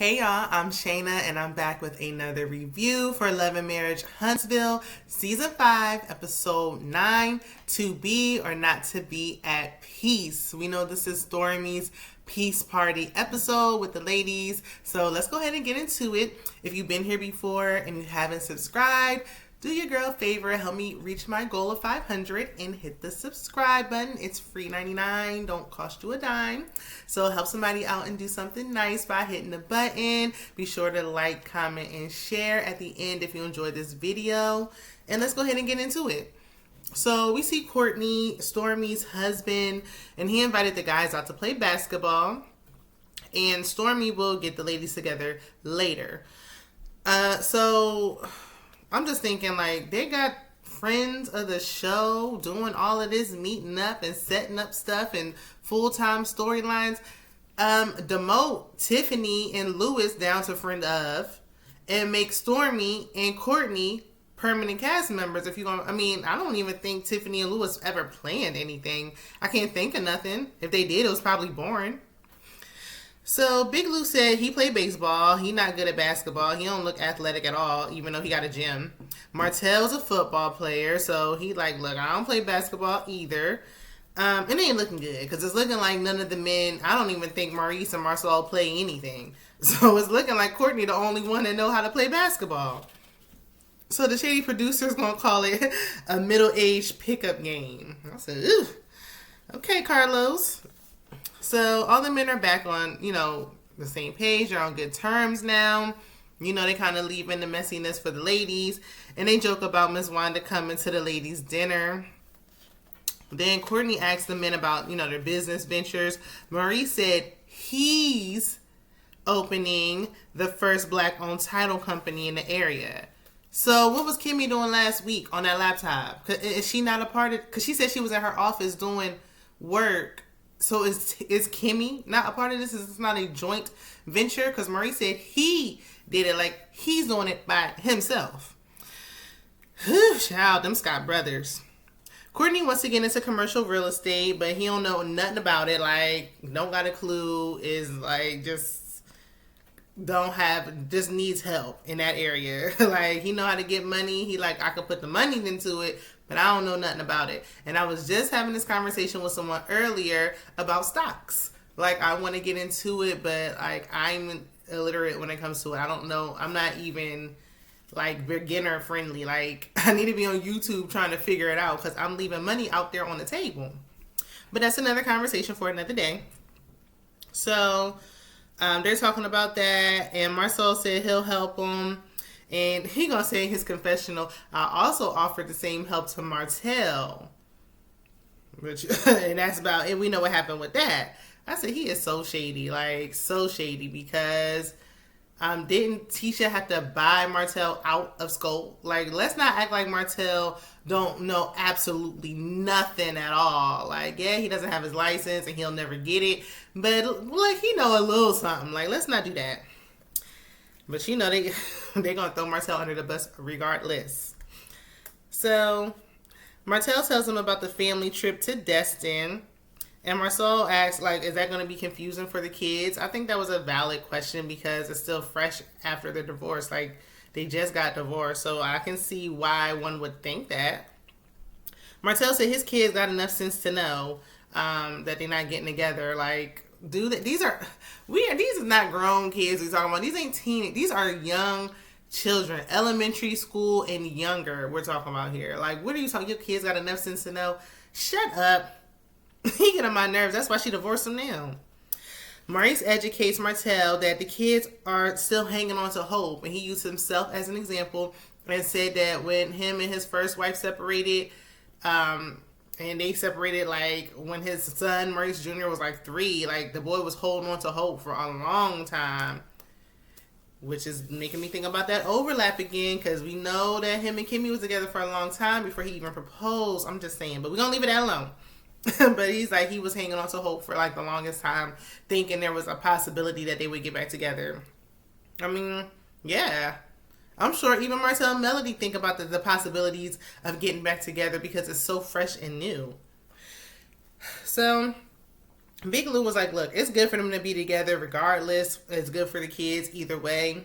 Hey y'all, I'm Shayna and I'm back with another review for Love and Marriage Huntsville Season 5, Episode 9, To Be or Not to Be at Peace. We know this is Stormi's Peace Party episode with the ladies, so let's go ahead and get into it. If you've been here before and you haven't subscribed, do your girl a favor, help me reach my goal of 500 and hit the subscribe button. It's free 99, don't cost you a dime. So help somebody out and do something nice by hitting the button. Be sure to like, comment, and share at the end if you enjoyed this video. And let's go ahead and get into it. So we see Courtney, Stormi's husband, and he invited the guys out to play basketball. And Stormi will get the ladies together later. So I'm just thinking, like, they got friends of the show doing all of this, meeting up and setting up stuff and full-time storylines. Demote Tiffany and Lewis down to friend of and make Stormi and Courtney permanent cast members. If you're gonna, I don't even think Tiffany and Lewis ever planned anything. I can't think of nothing. If they did, it was probably boring. So Big Lou said he played baseball. He not good at basketball. He don't look athletic at all, even though he got a gym. Martell's a football player, so he like, look, I don't play basketball either. It ain't looking good because it's looking like none of the men. I don't even think Maurice and Marsau play anything. So it's looking like Courtney the only one that know how to play basketball. So the shady producer's gonna call it a middle-aged pickup game. I said, ooh, okay, Carlos. So all the men are back on, the same page. They're on good terms now. They kind of leave in the messiness for the ladies. And they joke about Miss Wanda coming to the ladies' dinner. Then Courtney asked the men about, their business ventures. Marie said he's opening the first black-owned title company in the area. So what was Kimmi doing last week on that laptop? Is she not a part of, because she said she was at her office doing work. So is Kimmi not a part of this? Is this not a joint venture? Because Marie said he did it, like he's doing it by himself. Whew, child, them Scott brothers. Courtney wants to get into commercial real estate, but he don't know nothing about it. Like, don't got a clue. Is like just needs help in that area. Like, he know how to get money. He like, I could put the money into it, but I don't know nothing about it. And I was just having this conversation with someone earlier about stocks. Like, I want to get into it, but like, I'm illiterate when it comes to it. I don't know. I'm not even like beginner friendly. Like, I need to be on YouTube trying to figure it out because I'm leaving money out there on the table. But that's another conversation for another day. So they're talking about that, and Marsau said he'll help him. And he gonna say in his confessional, I also offered the same help to Martell. Which, and that's about it. We know what happened with that. I said he is so shady, like so shady, because didn't Tisha have to buy Martell out of scope? Like, let's not act like Martell don't know absolutely nothing at all. Like, yeah, he doesn't have his license and he'll never get it, but like he know a little something. Like, let's not do that. But they're gonna throw Martell under the bus regardless. So Martell tells him about the family trip to Destin. And Marsau asks, like, is that going to be confusing for the kids? I think that was a valid question because it's still fresh after the divorce. Like, they just got divorced, so I can see why one would think that. Martell said his kids got enough sense to know that they're not getting together. Like, these are not grown kids we're talking about. These ain't teen. These are young children, elementary school and younger. We're talking about here. Like, what are you talking? Your kids got enough sense to know? Shut up. He get on my nerves. That's why she divorced him now. Maurice educates Martell that the kids are still hanging on to hope, and he used himself as an example and said that when him and his first wife separated, and they separated like when his son Maurice Jr. was like 3, like the boy was holding on to hope for a long time, which is making me think about that overlap again, because we know that him and Kimmi was together for a long time before he even proposed. I'm just saying, but we're gonna leave it that alone. But he's like, he was hanging on to hope for like the longest time, thinking there was a possibility that they would get back together. Yeah. I'm sure even Martell and Melody think about the possibilities of getting back together because it's so fresh and new. So Big Lou was like, look, it's good for them to be together regardless. It's good for the kids either way.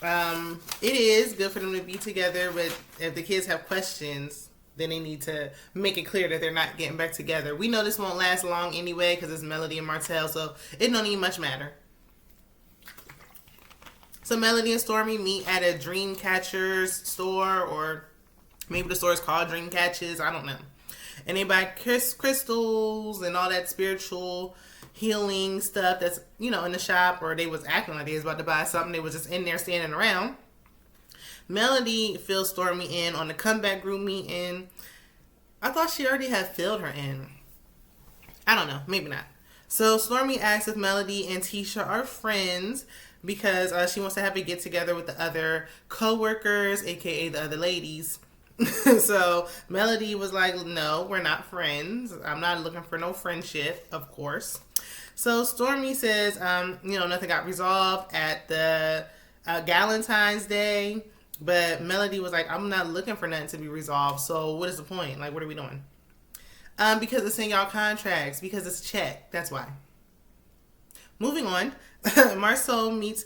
It is good for them to be together, but if the kids have questions, then they need to make it clear that they're not getting back together. We know this won't last long anyway because it's Melody and Martell, so it don't even much matter. So Melody and Stormi meet at a Dreamcatcher's store, or maybe the store is called Dreamcatchers. I don't know. And they buy crystals and all that spiritual healing stuff that's, in the shop, or they was acting like they was about to buy something. They was just in there standing around. Melody fills Stormi in on the comeback group meeting. I thought she already had filled her in. I don't know. Maybe not. So Stormi asks if Melody and Tisha are friends because she wants to have a get together with the other co-workers, aka the other ladies. So Melody was like, no, we're not friends. I'm not looking for no friendship, of course. So Stormi says, nothing got resolved at the Galentine's Day. But Melody was like, I'm not looking for nothing to be resolved. So what is the point? Like, what are we doing? Because it's in y'all contracts. Because it's checked. That's why. Moving on. Marsau meets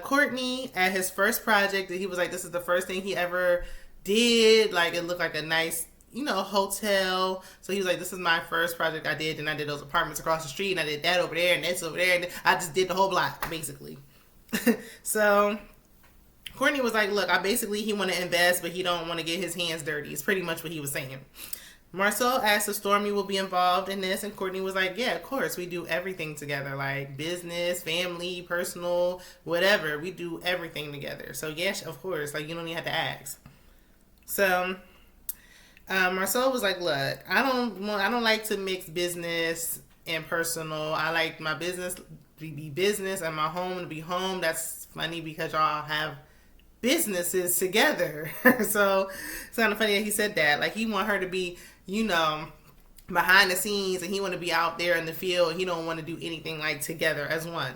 Courtney at his first project. That he was like, this is the first thing he ever did. Like, it looked like a nice, hotel. So he was like, this is my first project I did. And I did those apartments across the street. And I did that over there and this over there. And I just did the whole block, basically. So Courtney was like, look, he want to invest, but he don't want to get his hands dirty. It's pretty much what he was saying. Marsau asked if Stormi will be involved in this, and Courtney was like, yeah, of course. We do everything together, like business, family, personal, whatever. We do everything together. So, yes, of course. Like, you don't even have to ask. So, Marsau was like, look, I don't like to mix business and personal. I like my business to be business and my home to be home. That's funny because y'all have businesses together. So it's kind of funny that he said that. Like, he want her to be, behind the scenes, and he want to be out there in the field, and he don't want to do anything like together as one.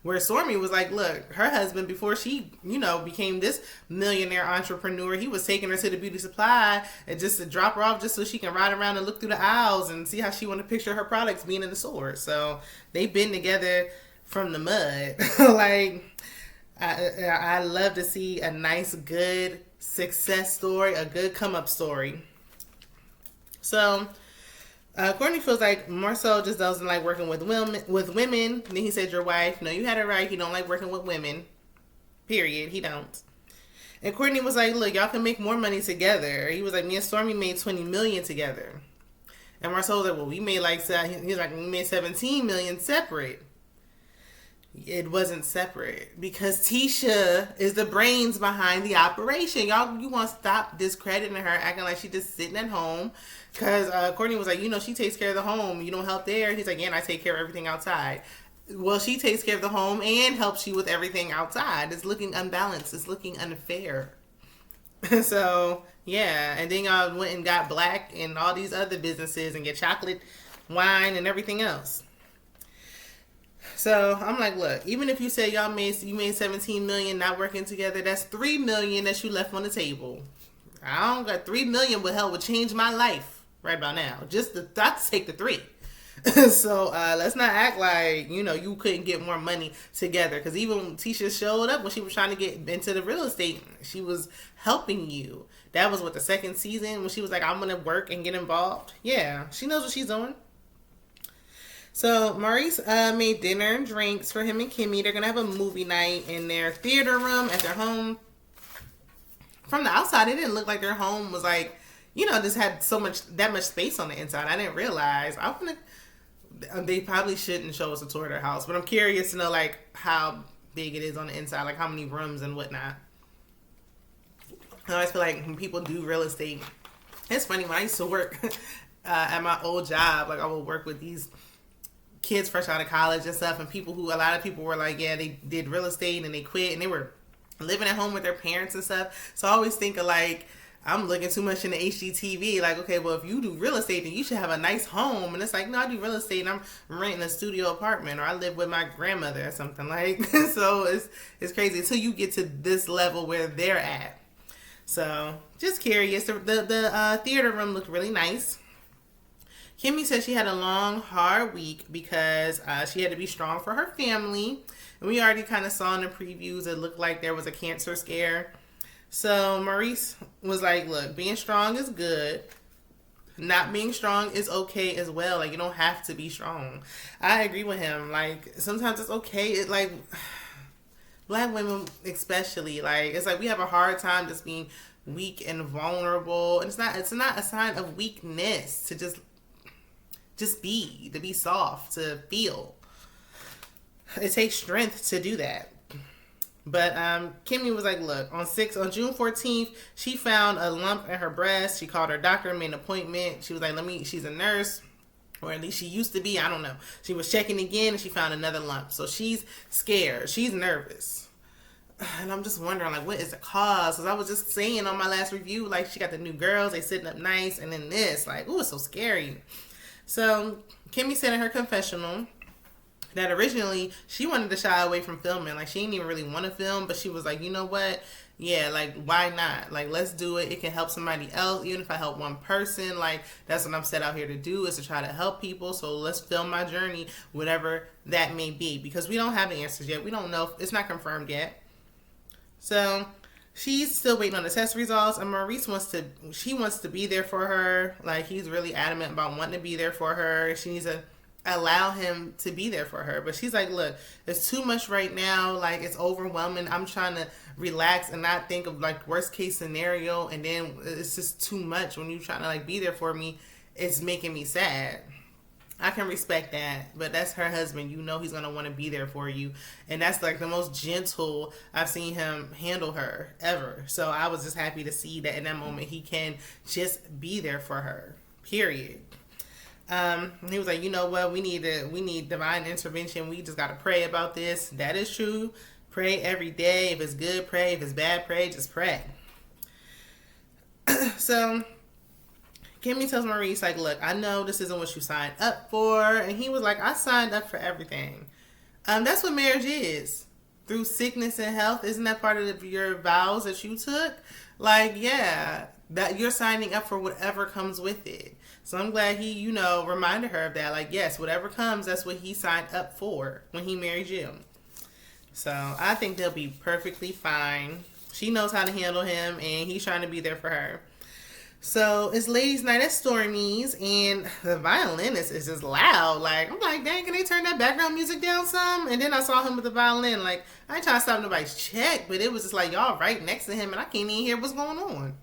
Where Stormi was like, look, her husband, before she, became this millionaire entrepreneur, he was taking her to the beauty supply and just to drop her off just so she can ride around and look through the aisles and see how she want to picture her products being in the store. So they've been together from the mud. Like, I love to see a nice, good success story, a good come-up story. So Courtney feels like Marsau just doesn't like working with women. Then he said, your wife, no, you had it right. He don't like working with women. Period. He don't. And Courtney was like, look, y'all can make more money together. He was like, me and Stormi made $20 million together. And Marsau was like, well, we made we made $17 million separate. It wasn't separate because Tisha is the brains behind the operation. Y'all, you want to stop discrediting her, acting like she just sitting at home. Because Courtney was like, she takes care of the home. You don't help there. He's like, yeah, and I take care of everything outside. Well, she takes care of the home and helps you with everything outside. It's looking unbalanced. It's looking unfair. So, yeah. And then y'all went and got Black and all these other businesses and get chocolate, wine, and everything else. So I'm like, look, even if you say you made $17 million not working together, that's $3 million that you left on the table. I don't got $3 million would change my life right about now. Just I'd take the 3. So let's not act like you couldn't get more money together. Because even Tisha showed up when she was trying to get into the real estate. She was helping you. That was the second season when she was like, I'm gonna work and get involved. Yeah, she knows what she's doing. So Maurice made dinner and drinks for him and Kimmi. They're going to have a movie night in their theater room at their home. From the outside, it didn't look like their home was like, just had that much space on the inside. I didn't realize. They probably shouldn't show us a tour of their house, but I'm curious to know like how big it is on the inside, like how many rooms and whatnot. I always feel like when people do real estate, it's funny, when I used to work at my old job, like I would work with these kids fresh out of college and stuff, and a lot of people were like, yeah, they did real estate and they quit and they were living at home with their parents and stuff. So I always think of like, I'm looking too much into HGTV. Like, okay, well, if you do real estate, then you should have a nice home. And it's like, no, I do real estate and I'm renting a studio apartment, or I live with my grandmother or something like. So it's crazy until you get to this level where they're at. So just curious. The theater room looked really nice. Kimmi said she had a long, hard week because she had to be strong for her family. And we already kind of saw in the previews it looked like there was a cancer scare. So Maurice was like, look, being strong is good. Not being strong is okay as well. Like, you don't have to be strong. I agree with him. Like, sometimes it's okay. It like black women especially, like, it's like we have a hard time just being weak and vulnerable. And it's not a sign of weakness to just be soft, to feel. It takes strength to do that. But Kimmi was like, look, on June 14th, she found a lump in her breast. She called her doctor, made an appointment. She was like, she's a nurse, or at least she used to be. I don't know. She was checking again and she found another lump. So she's scared. She's nervous. And I'm just wondering, like, what is the cause? Because I was just saying on my last review, like, she got the new girls, they sitting up nice, and then this, like, ooh, it's so scary. So Kimmi said in her confessional that originally she wanted to shy away from filming. Like, she didn't even really want to film, but she was like, you know what? Yeah, like, why not? Like, let's do it. It can help somebody else. Even if I help one person, like, that's what I'm set out here to do, is to try to help people. So let's film my journey, whatever that may be. Because we don't have the answers yet. We don't know. It's not confirmed yet. So she's still waiting on the test results, and Maurice wants to be there for her. Like, he's really adamant about wanting to be there for her. She needs to allow him to be there for her. But she's like, look, it's too much right now. Like, it's overwhelming. I'm trying to relax and not think of, like, worst case scenario, and then it's just too much when you're trying to, like, be there for me. It's making me sad. I can respect that, but that's her husband. You know he's going to want to be there for you. And that's like the most gentle I've seen him handle her ever. So I was just happy to see that in that moment he can just be there for her, period. He was like, you know what, we need divine intervention. We just got to pray about this. That is true. Pray every day. If it's good, pray. If it's bad, pray. Just pray. So Kimmi tells Maurice, like, look, I know this isn't what you signed up for. And he was like, I signed up for everything. That's what marriage is. Through sickness and health. Isn't that part of your vows that you took? Like, yeah, that you're signing up for whatever comes with it. So I'm glad he, reminded her of that. Like, yes, whatever comes, that's what he signed up for when he married you. So I think they'll be perfectly fine. She knows how to handle him, and he's trying to be there for her. So it's ladies' night at Stormi's, and the violinist is just loud. Like, I'm like, dang, can they turn that background music down some? And then I saw him with the violin. Like, I ain't trying to stop nobody's check, but it was just like, y'all right next to him, and I can't even hear what's going on.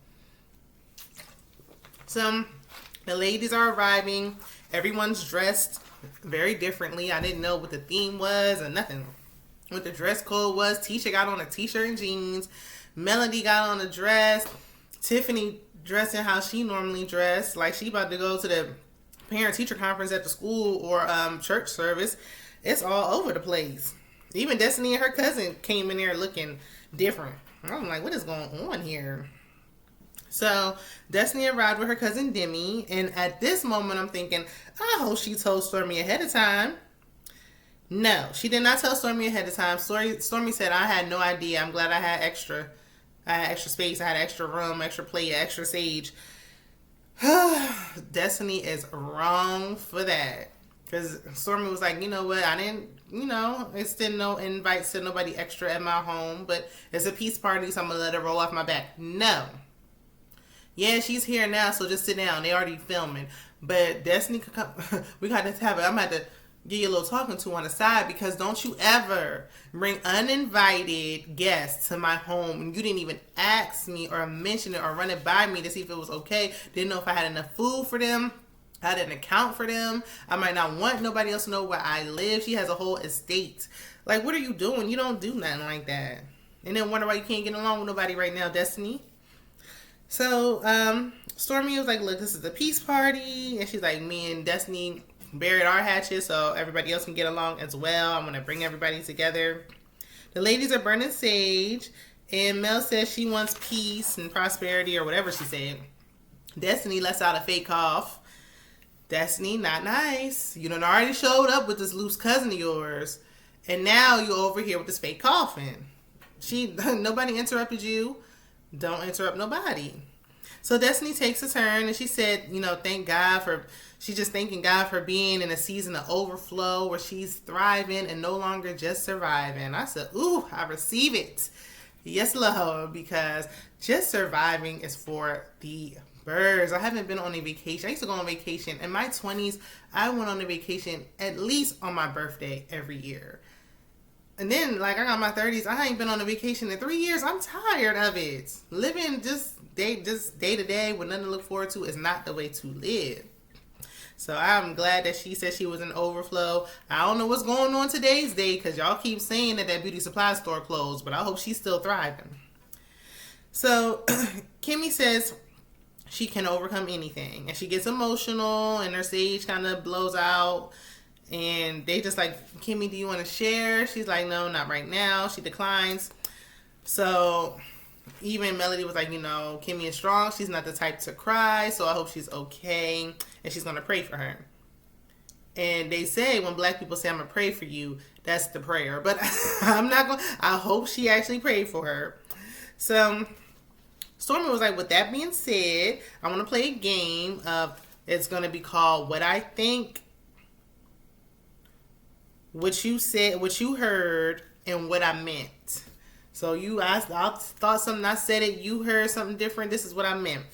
So the ladies are arriving. Everyone's dressed very differently. I didn't know what the theme was or nothing. What the dress code was. Tisha got on a t-shirt and jeans. Melody got on a dress. Tiffany dressing how she normally dressed, like she about to go to the parent-teacher conference at the school or church service. It's all over the place. Even Destiny and her cousin came in there looking different. I'm like, what is going on here? So Destiny arrived with her cousin Demi, and at this moment I'm thinking, I hope she told Stormi ahead of time. No, she did not tell Stormi ahead of time. Stormi said, I had no idea. I'm glad I had extra space. I had extra room, extra plate, extra sage. Destiny is wrong for that. Because Stormi was like, you know what? I didn't, extend no invites to nobody extra at my home. But it's a peace party, so I'm going to let it roll off my back. No. Yeah, she's here now, so just sit down. They already filming. But Destiny could come. We got to have it. I'm going to have to give you a little talking to on the side, because don't you ever bring uninvited guests to my home and you didn't even ask me or mention it or run it by me to see if it was okay. Didn't know if I had enough food for them. I didn't account for them. I might not want nobody else to know where I live. She has a whole estate. Like, what are you doing? You don't do nothing like that. And then wonder why you can't get along with nobody right now, Destiny. So Stormi was like, look, this is a peace party. And she's like, me and Destiny buried our hatches so everybody else can get along as well. I'm going to bring everybody together. The ladies are burning sage, and Mel says she wants peace and prosperity or whatever she said. Destiny lets out a fake cough. Destiny, not nice. You done already showed up with this loose cousin of yours, and now you're over here with this fake coughing. Nobody interrupted you. Don't interrupt nobody. So Destiny takes a turn and she said, she's just thanking God for being in a season of overflow where she's thriving and no longer just surviving. I said, ooh, I receive it. Yes, Lord, because just surviving is for the birds. I haven't been on a vacation. I used to go on vacation. In my 20s, I went on a vacation at least on my birthday every year. And then, I got my 30s. I ain't been on a vacation in 3 years. I'm tired of it. Living just day to day with nothing to look forward to is not the way to live. So I'm glad that she said she was in overflow. I don't know what's going on today's day because y'all keep saying that beauty supply store closed, but I hope she's still thriving. So Kimmi says she can overcome anything. And she gets emotional and her sage kind of blows out. And they just like, Kimmi, do you want to share? She's like, no, not right now. She declines. So even Melody was like, Kimmi is strong. She's not the type to cry. So I hope she's okay. And she's going to pray for her. And they say when black people say, I'm going to pray for you, that's the prayer. But I'm not going to. I hope she actually prayed for her. So Stormi was like, with that being said, I want to play a game of, it's going to be called What I Think, What You Said, What You Heard, and What I Meant. So I thought something, I said it, you heard something different, this is what I meant.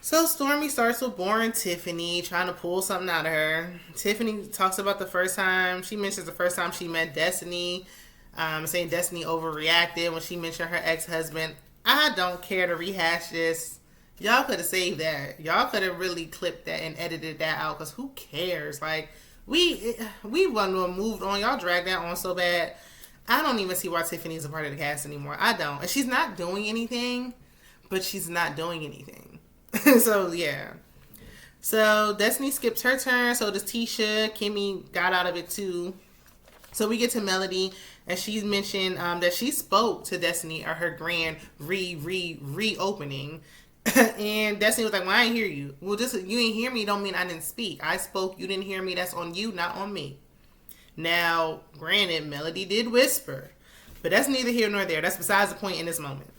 So Stormi starts with boring Tiffany, trying to pull something out of her. Tiffany talks about she mentions the first time she met Destiny, saying Destiny overreacted when she mentioned her ex-husband. I don't care to rehash this. Y'all could have saved that. Y'all could have really clipped that and edited that out, because who cares? We want to have moved on. Y'all dragged that on so bad. I don't even see why Tiffany's a part of the cast anymore. I don't. And she's not doing anything, but she's not doing anything. So, yeah. So, Destiny skips her turn. So does Tisha. Kimmi got out of it, too. So, we get to Melody. And she mentioned that she spoke to Destiny at her grand reopening. And Destiny was like, well, I didn't hear you. Well, just you didn't hear me don't mean I didn't speak. I spoke. You didn't hear me. That's on you, not on me. Now, granted, Melody did whisper. But that's neither here nor there. That's besides the point in this moment.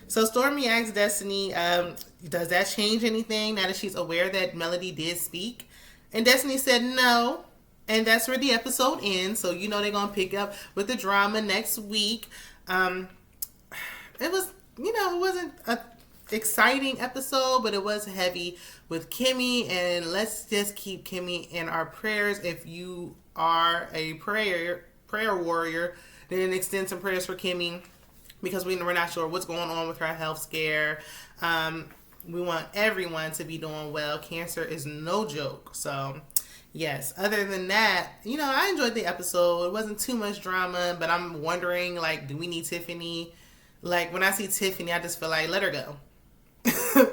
So Stormi asks Destiny, does that change anything now that she's aware that Melody did speak? And Destiny said no. And that's where the episode ends. So they're going to pick up with the drama next week. It was, it wasn't a exciting episode, but it was heavy with Kimmi. And let's just keep Kimmi in our prayers. If you are a prayer warrior, then extend some prayers for Kimmi, because we're not sure what's going on with her health scare. We want everyone to be doing well. Cancer is no joke. So yes, other than that, I enjoyed the episode. It wasn't too much drama, but I'm wondering, do we need Tiffany? When I see Tiffany, I just feel like, let her go.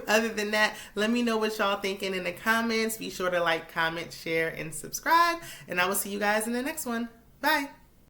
Other than that, let me know what y'all thinking in the comments. Be sure to like, comment, share, and subscribe. And I will see you guys in the next one. Bye.